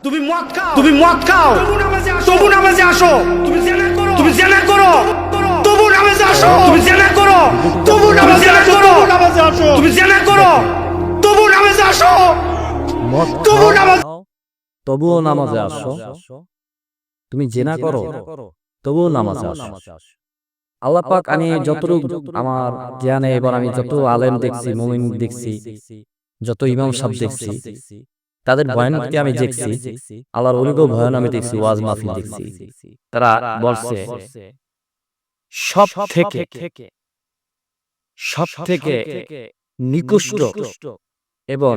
তুমি মদ খাও তবু নামাজে আসো। তুমি জেনা করো তবু নামাজে আসো। তুমি জেনা করো তবু নামাজে আসো। তুমি জেনা করো তবু নামাজে আসো। তবুও নামাজে আসো। তুমি জেনা করো তবুও নামাজে আসো। আল্লাহ পাক, আমি যতটুকু আমার জ্ঞানে এবার আমি যত আলেম দেখছি, মুমিন দেখছি, যত ইমাম সাহেব দেখছি, তাদের বয়ানকে আমি দেখছি, আল্লাহর অলিগো বয়ান আমি দেখছি, ওয়াজ মাহফিল দেখছি। তারা বলছে সব থেকে নিকৃষ্ট এবং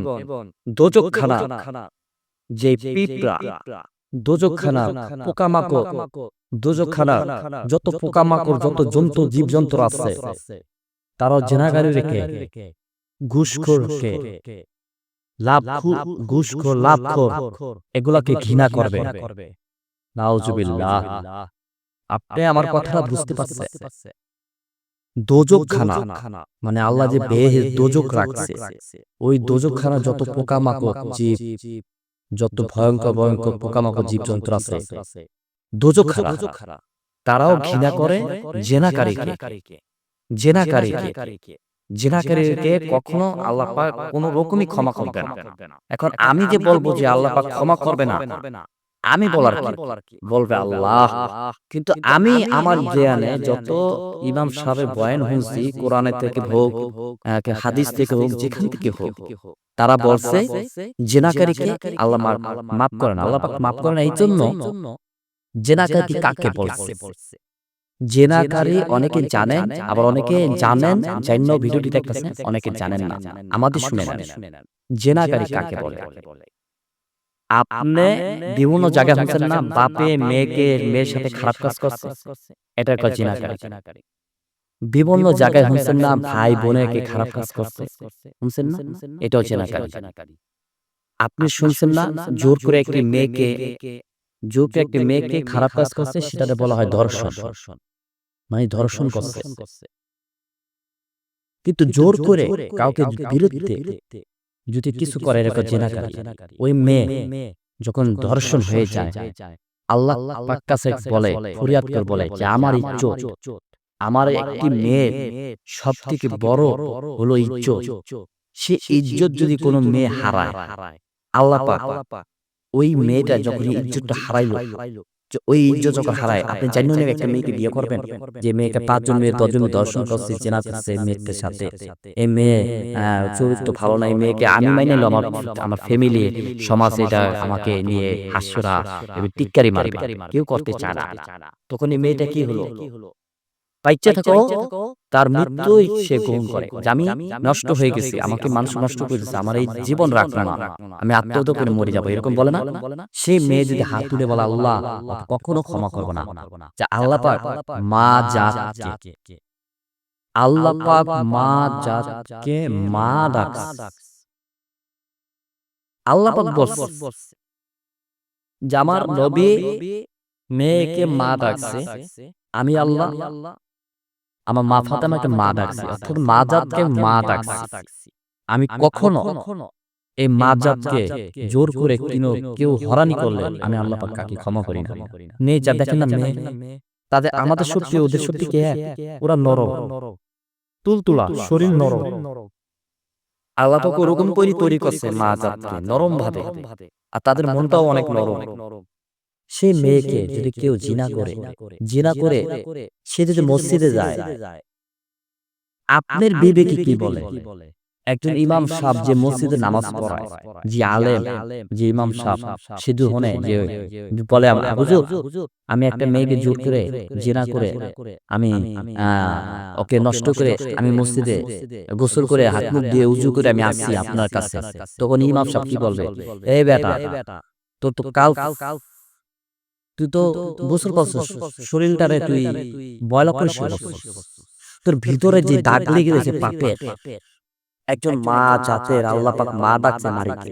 দোজখখানা, যে পিঁপড়া, দোজখখানা পোকামাকড়, দোজখখানা যত পোকামাকড়, যত জন্তু জীবজন্তু আছে, তারা জেনাগারি রেখে ঘুষখোরকে ঘুষখোর লাভখোর এগুলাকে ঘৃণা করবে। নাউজুবিল্লাহ। আপনি আমার কথাটা বুঝতে পারছেন? দোজখখানা মানে আল্লাহ যে বেহেশত দোজখ রাখছে, ওই দোজখখানা যত পোকামাকড় জীব, যত ভয়ঙ্কর ভয়ঙ্কর পোকামাকড় জীবজন্তু আছে, দোজখখানা তারাও ঘৃণা করে জেনাকারীকে কখনো আল্লাহ পাক কোনো রকমই ক্ষমা করবে না। এখন আমি যে বলবো যে আল্লাহ পাক ক্ষমা করবে না, আমি বলার কি? বলবে আল্লাহ। কিন্তু আমি আমার জ্ঞানে যত ইমাম সাহেবের বয়ান শুনছি, কোরআনের থেকে হোক, হাদিস থেকে হোক, যেখান থেকে হোক, তারা বলছে জেনাকারীকে আল্লাহ মাফ করে না। আল্লাহ পাক মাফ করে না এই জন্য, জেনাকারী কাকে বলছে? জেনাকারী অনেকে জানেন, আবার অনেকে জানেন জান্য ভিডিওটি দেখতেছেন, অনেকে জানেন না। আমাদের শুনে নেন, জেনাকারী কাকে বলে? আপনি বিভিন্ন জায়গায় হচ্ছেন না, বাপে মেয়ের সাথে খারাপ কাজ করছে, এটা একটা জেনাকারী। বিভিন্ন জায়গায় হচ্ছেন না, ভাই বোনেরকে খারাপ কাজ করছে, শুনছেন না, এটাও জেনাকারী। আপনি শুনছেন না, জোর করে একটি মেয়েকে খারাপ কাজ করছে, সেটাতে বলা হয় ধর্ষণ, মানে ধর্ষণ করছে। কিন্তু জোর করে কাউকে বিরুদ্ধে যদি কিছু করে, এরকম জেনাকারী। ওই মেয়ে যখন ধর্ষণ হয়ে যায়, আল্লাহ পাক কাছে বলে, ফরিয়াদ করে বলে যে আমার ইজ্জত, আমার একটি মেয়ে সবথেকে বড় হলো ইজ্জত। সে ইজ্জত যদি কোনো মেয়ে হারায়, আল্লাহ পাক ওই মেয়েটা যখন ইজ্জতটা হারাইলো, ওই ইজ্জত যখন হারায়, আপনি জানেন না একটা মেয়েকে বিয়ে করবেন, যে মেয়েকে 5 জন মেয়ে 10 জন দর্শন করছে, জেনা করছে মেয়ের সাথে, এই মেয়ে চরিত্র ভালো নাই, মেয়েকে আমি মাইনে নিলাম, আমার ফ্যামিলি সমাজ এটা আমাকে নিয়ে হাস্যরা এবং টিক্কারি মারবে, কেউ করতে চায় না। তখন এই মেয়েটা কি হলো? বাচ্চা থাকো, তার মৃত্যুই সে গ্রহণ করে যে আমি নষ্ট হয়ে গেছি, আমাকে মানুষ নষ্ট করেছে, আমার এই জীবন রাখলো না, আমি আত্মহত্যা করে মরে যাবো, এরকম বলে না? সেই মেয়ে যদি হাত তুলে বলে আল্লাহ কখনো ক্ষমা করবো না, যে আল্লাহ পাক মা জাতকে, আল্লাহ পাক মা জাতকে মা ডাকছে, আল্লাহ পাক বলছে যে আমার নবী মেয়েকে মা ডাকছে, আমি আল্লাহ আমার মা ফাতেমাকে মা ডাকছি, অর্থাৎ মা জাতকে মা ডাকছি। আমি কখনো এই মা জাতকে জোর করে কেউ হরানি করলে আমি আল্লাহ পাক কাকে ক্ষমা করি না। নেই যা দেখেন না মেয়ে, তাদের আমাদের শক্তি ওদের শক্তি কে এক? ওরা নরম, তুলতুলা শরীর নরম। আল্লাহ পাক ওরকম করে তৈরি করছে মা জাতকে নরম ভাবে, আর তাদের মনটাও অনেক নরম। সেই মেয়েকে যদি কেউ জিনা করে সে যদি মসজিদে যায়, আপনার বিবেকে কি বলে? একজন ইমাম সাহেব যে মসজিদে নামাজ পড়ায়, যে আলেম, যে ইমাম সাহেব, সিধু হনে যে বলে হুজুর আমি একটা মেয়েকে জোর করে জিনা করে আমি ওকে নষ্ট করে আমি মসজিদে গোসল করে হাত মুখ দিয়ে উজু করে আমি আসছি আপনার কাছে, তখন ইমাম সাহেব কি বলবে? এই বেটা, তোর তো কাল তুই তো গোসল করছিস, শরীরটারে তুই বয়লা পরিষ্কার করছিস, তোর ভিতরে যে দাগ লেগে গেছে পাপের। একজন মা জাতের আল্লাহ পাক মা ডাকছে নারীকে,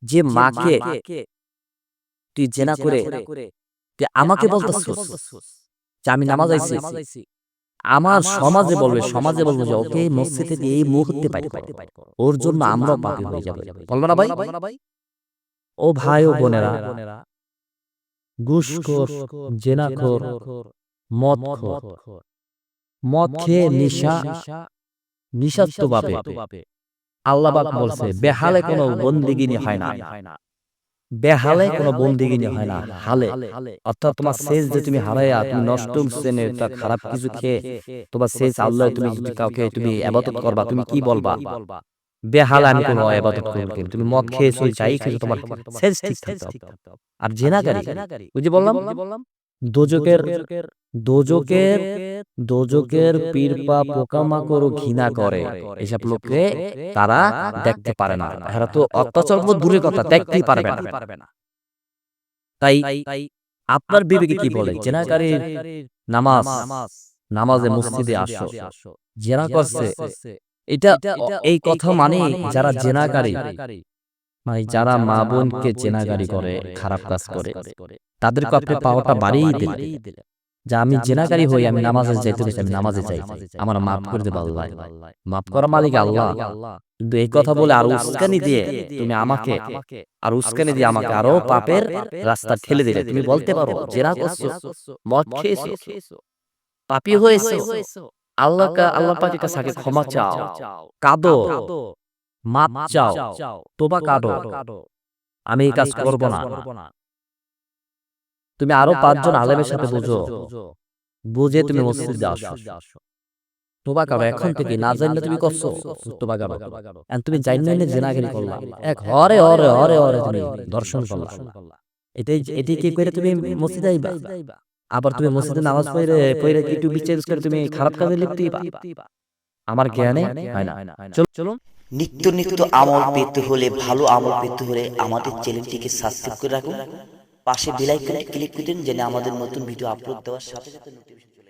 যে মাকে তুই জেনা করে তুই আমাকে বলতেছিস যে আমি নামাজ আইছি, আমার সমাজে বলবে যে ওকে মসজিদে দিয়ে এই মুহূর্তে বাইর কর, ওর জন্য আমরাও পাপী হয়ে যাব, বলবো না ভাই? ও ভাই ও বোনেরা, ঘুষখোর, জেনাখোর, মদখোর, মদ খেয়ে নিঃস্বার্থভাবে আল্লাহ পাক বলছে বেহালে কোনো বন্দিগিনি হয় না, বেহালে কোনো বন্দিগিনি হয় না, হালে। অর্থাৎ তোমার শেষ যে তুমি হারাইয়া তুমি নষ্ট শ্রেণীর তার খারাপ কিছু খেয়ে তোমার শেষ আল্লাহ তুমি যদি কাউকে তুমি ইবাদত করবা, তুমি কি বলবা? বেহালে আমি কোনো ইবাদত করব কেন? তুমি মদ খেয়েছো, যাই খেয়েছো, তোমার শেষ ঠিক থাকতে হবে। আর জেনাকারী, ওই যে বললাম দোজকের দোজকের দোজকের পীরপা পোকামাকড় ঘৃণা করে এসব লোককে, তারা দেখতে পারে না, এরা তো অত্যাচার তো দূরের কথা, দেখতেই পারবে না। তাই আপনার বিবেকে কি বলে? জেনাকারীর নামাজে মসজিদে আসো, জেনা করছে, এটা এই কথা মানে যারা জেনাকারী, মানে যারা মা বোনকে জেনাকারী করে, খারাপ কাজ করে, তাদেরকে আপনি পাওয়াটা বাড়িয়ে দিলেন যে আমি জেনাকারী হই, আমি নামাজে যাইতে চাই, আমি নামাজে যাই, আমার মাফ করে দেব আল্লাহ, মাফ করা মালিক আল্লাহ। কিন্তু এই কথা বলে আর উস্কানি দিয়ে তুমি আমাকে আরো পাপের রাস্তা ঠেলে দিলে। তুমি বলতে পারো জেনা করছো, মদ খেয়েছো, পাপী হয়েছো, আল্লাহ পাকের কাছে আগে ক্ষমা চাও, কাঁদো, মাপ চাও, তোবা কাঁদো, আমি এই কাজ করব না। তুমি আরো 5 জন আলেমের সাথে বুঝে তুমি মসজিদে আসো, তোবা কারো এখন থেকে, না জানলে তুমি করছো, তোবা কারো। আর তুমি জানলে জেনাকারী করলা, এক হরে হরে হরে হরে তুমি দর্শন করলা, এটাই কি করে তুমি মসজিদে আইবা? আবার তুমি মসজিদে নামাজ পড়ে ইউটিউব বিচার করে তুমি খারাপ কাজে লিপ্ত হইবা? আমার জ্ঞানে হয় না। চলুন, নিত্য নিত্য আমল পেতে হলে, ভালো আমল পেতে হলে আমাদের চ্যানেলটিকে সাবস্ক্রাইব করে রাখুন, পাশে বেল আইকনে ক্লিক করে দিন যেন আমাদের নতুন ভিডিও আপলোড দেওয়ার সাথে সাথে নোটিফিকেশন চলে আসে।